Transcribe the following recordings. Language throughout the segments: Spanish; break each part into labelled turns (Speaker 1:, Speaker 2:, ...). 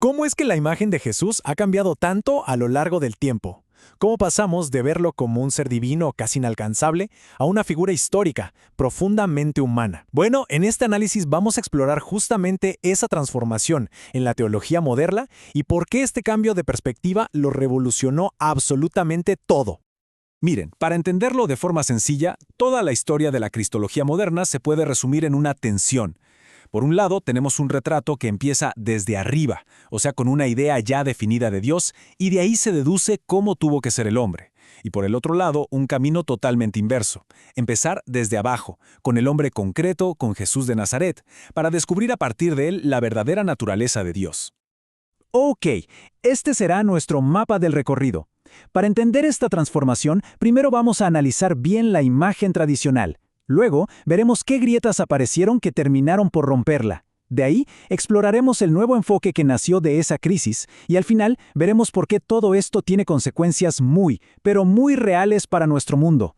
Speaker 1: ¿Cómo es que la imagen de Jesús ha cambiado tanto a lo largo del tiempo? ¿Cómo pasamos de verlo como un ser divino casi inalcanzable a una figura histórica, profundamente humana? Bueno, en este análisis vamos a explorar justamente esa transformación en la teología moderna y por qué este cambio de perspectiva lo revolucionó absolutamente todo. Miren, para entenderlo de forma sencilla, toda la historia de la cristología moderna se puede resumir en una tensión. Por un lado, tenemos un retrato que empieza desde arriba, o sea, con una idea ya definida de Dios, y de ahí se deduce cómo tuvo que ser el hombre. Y por el otro lado, un camino totalmente inverso, empezar desde abajo, con el hombre concreto, con Jesús de Nazaret, para descubrir a partir de él la verdadera naturaleza de Dios.
Speaker 2: Ok, este será nuestro mapa del recorrido. Para entender esta transformación, primero vamos a analizar bien la imagen tradicional. Luego, veremos qué grietas aparecieron que terminaron por romperla. De ahí, exploraremos el nuevo enfoque que nació de esa crisis y al final veremos por qué todo esto tiene consecuencias pero muy reales para nuestro mundo.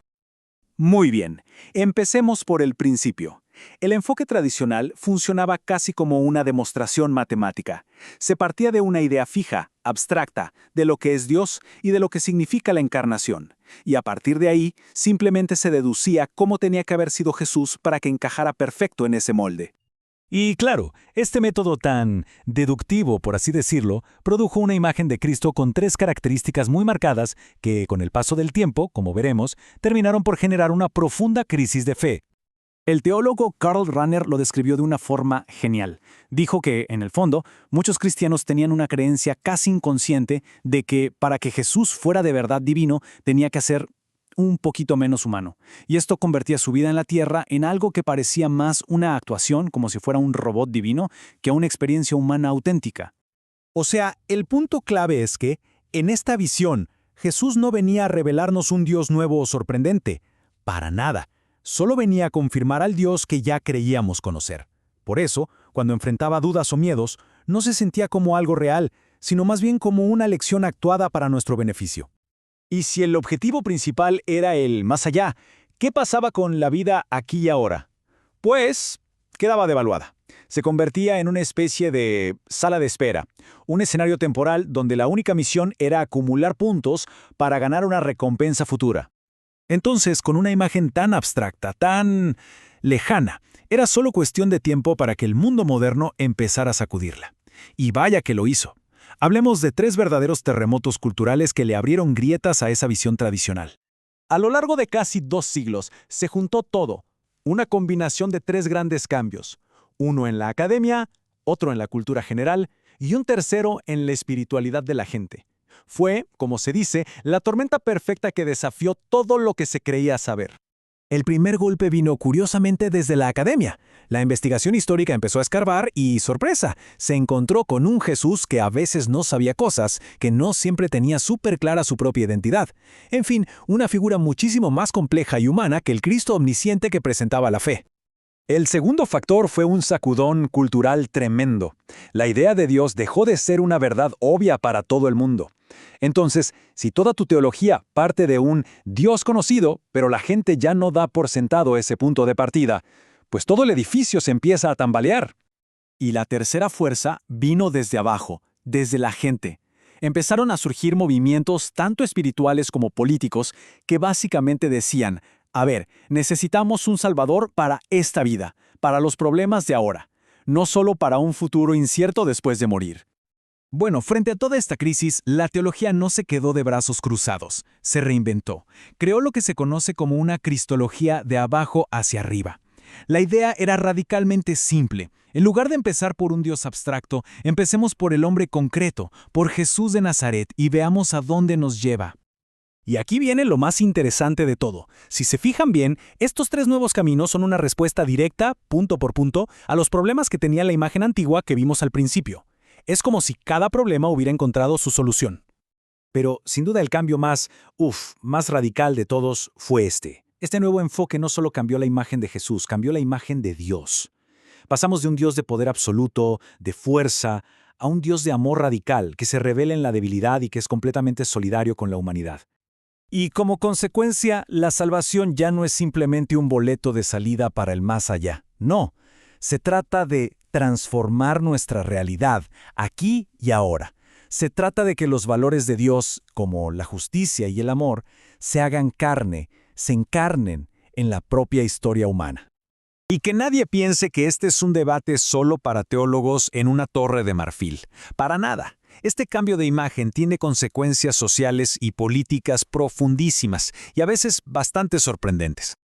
Speaker 3: Muy bien, empecemos por el principio. El enfoque tradicional funcionaba casi como una demostración matemática. Se partía de una idea fija, abstracta, de lo que es Dios y de lo que significa la encarnación. Y a partir de ahí, simplemente se deducía cómo tenía que haber sido Jesús para que encajara perfecto en ese molde.
Speaker 4: Y claro, este método tan deductivo, por así decirlo, produjo una imagen de Cristo con tres características muy marcadas que, con el paso del tiempo, como veremos, terminaron por generar una profunda crisis de fe.
Speaker 2: El teólogo Karl Rahner lo describió de una forma genial. Dijo que, en el fondo, muchos cristianos tenían una creencia casi inconsciente de que, para que Jesús fuera de verdad divino, tenía que ser un poquito menos humano. Y esto convertía su vida en la tierra en algo que parecía más una actuación, como si fuera un robot divino, que una experiencia humana auténtica.
Speaker 1: O sea, el punto clave es que, en esta visión, Jesús no venía a revelarnos un Dios nuevo o sorprendente. Para nada. Solo venía a confirmar al Dios que ya creíamos conocer. Por eso, cuando enfrentaba dudas o miedos, no se sentía como algo real, sino más bien como una lección actuada para nuestro beneficio.
Speaker 2: Y si el objetivo principal era el más allá, ¿qué pasaba con la vida aquí y ahora? Pues, quedaba devaluada. Se convertía en una especie de sala de espera, un escenario temporal donde la única misión era acumular puntos para ganar una recompensa futura.
Speaker 1: Entonces, con una imagen tan abstracta, tan lejana, era solo cuestión de tiempo para que el mundo moderno empezara a sacudirla. Y vaya que lo hizo. Hablemos de tres verdaderos terremotos culturales que le abrieron grietas a esa visión tradicional.
Speaker 3: A lo largo de casi 2 siglos se juntó todo, una combinación de 3 grandes cambios, uno en la academia, otro en la cultura general y un tercero en la espiritualidad de la gente. Fue, como se dice, la tormenta perfecta que desafió todo lo que se creía saber.
Speaker 1: El primer golpe vino curiosamente desde la academia. La investigación histórica empezó a escarbar y, sorpresa, se encontró con un Jesús que a veces no sabía cosas, que no siempre tenía súper clara su propia identidad. En fin, una figura muchísimo más compleja y humana que el Cristo omnisciente que presentaba la fe.
Speaker 3: El segundo factor fue un sacudón cultural tremendo. La idea de Dios dejó de ser una verdad obvia para todo el mundo. Entonces, si toda tu teología parte de un Dios conocido, pero la gente ya no da por sentado ese punto de partida, pues todo el edificio se empieza a tambalear.
Speaker 2: Y la tercera fuerza vino desde abajo, desde la gente. Empezaron a surgir movimientos tanto espirituales como políticos que básicamente decían: a ver, necesitamos un salvador para esta vida, para los problemas de ahora, no solo para un futuro incierto después de morir.
Speaker 1: Bueno, frente a toda esta crisis, la teología no se quedó de brazos cruzados, se reinventó. Creó lo que se conoce como una cristología de abajo hacia arriba. La idea era radicalmente simple. En lugar de empezar por un Dios abstracto, empecemos por el hombre concreto, por Jesús de Nazaret, y veamos a dónde nos lleva. Y aquí viene lo más interesante de todo. Si se fijan bien, estos tres nuevos caminos son una respuesta directa, punto por punto, a los problemas que tenía la imagen antigua que vimos al principio. Es como si cada problema hubiera encontrado su solución. Pero, sin duda, el cambio más radical de todos fue este. Este nuevo enfoque no solo cambió la imagen de Jesús, cambió la imagen de Dios. Pasamos de un Dios de poder absoluto, de fuerza, a un Dios de amor radical, que se revela en la debilidad y que es completamente solidario con la humanidad. Y como consecuencia, la salvación ya no es simplemente un boleto de salida para el más allá. No, se trata de
Speaker 2: transformar nuestra realidad, aquí y ahora. Se trata de que los valores de Dios, como la justicia y el amor, se hagan carne, se encarnen en la propia historia humana.
Speaker 1: Y que nadie piense que este es un debate solo para teólogos en una torre de marfil. Para nada. Este cambio de imagen tiene consecuencias sociales y políticas profundísimas y a veces bastante sorprendentes.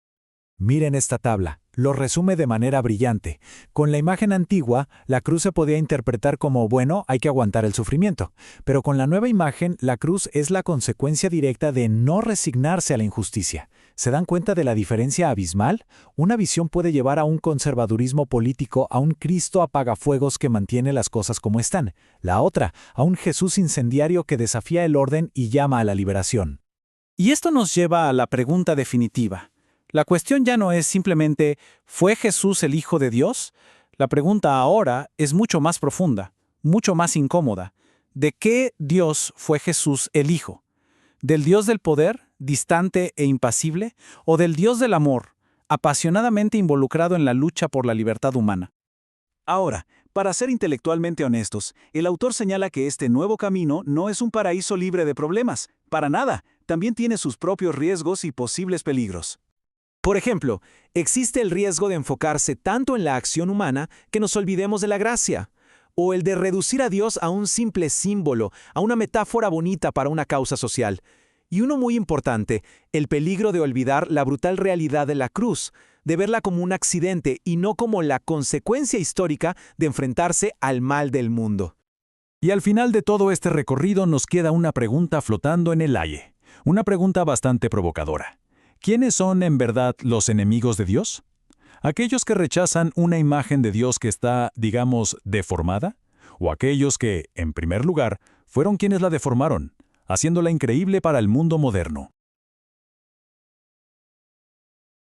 Speaker 2: Miren esta tabla, lo resume de manera brillante. Con la imagen antigua, la cruz se podía interpretar como, bueno, hay que aguantar el sufrimiento. Pero con la nueva imagen, la cruz es la consecuencia directa de no resignarse a la injusticia. ¿Se dan cuenta de la diferencia abismal? Una visión puede llevar a un conservadurismo político, a un Cristo apagafuegos que mantiene las cosas como están. La otra, a un Jesús incendiario que desafía el orden y llama a la liberación.
Speaker 3: Y esto nos lleva a la pregunta definitiva. La cuestión ya no es simplemente ¿fue Jesús el Hijo de Dios? La pregunta ahora es mucho más profunda, mucho más incómoda. ¿De qué Dios fue Jesús el Hijo? ¿Del Dios del poder, distante e impasible? ¿O del Dios del amor, apasionadamente involucrado en la lucha por la libertad humana?
Speaker 2: Ahora, para ser intelectualmente honestos, el autor señala que este nuevo camino no es un paraíso libre de problemas. Para nada, también tiene sus propios riesgos y posibles peligros. Por ejemplo, existe el riesgo de enfocarse tanto en la acción humana que nos olvidemos de la gracia, o el de reducir a Dios a un simple símbolo, a una metáfora bonita para una causa social. Y uno muy importante, el peligro de olvidar la brutal realidad de la cruz, de verla como un accidente y no como la consecuencia histórica de enfrentarse al mal del mundo.
Speaker 4: Y al final de todo este recorrido nos queda una pregunta flotando en el aire, una pregunta bastante provocadora. ¿Quiénes son en verdad los enemigos de Dios? ¿Aquellos que rechazan una imagen de Dios que está, digamos, deformada? ¿O aquellos que, en primer lugar, fueron quienes la deformaron, haciéndola increíble para el mundo moderno?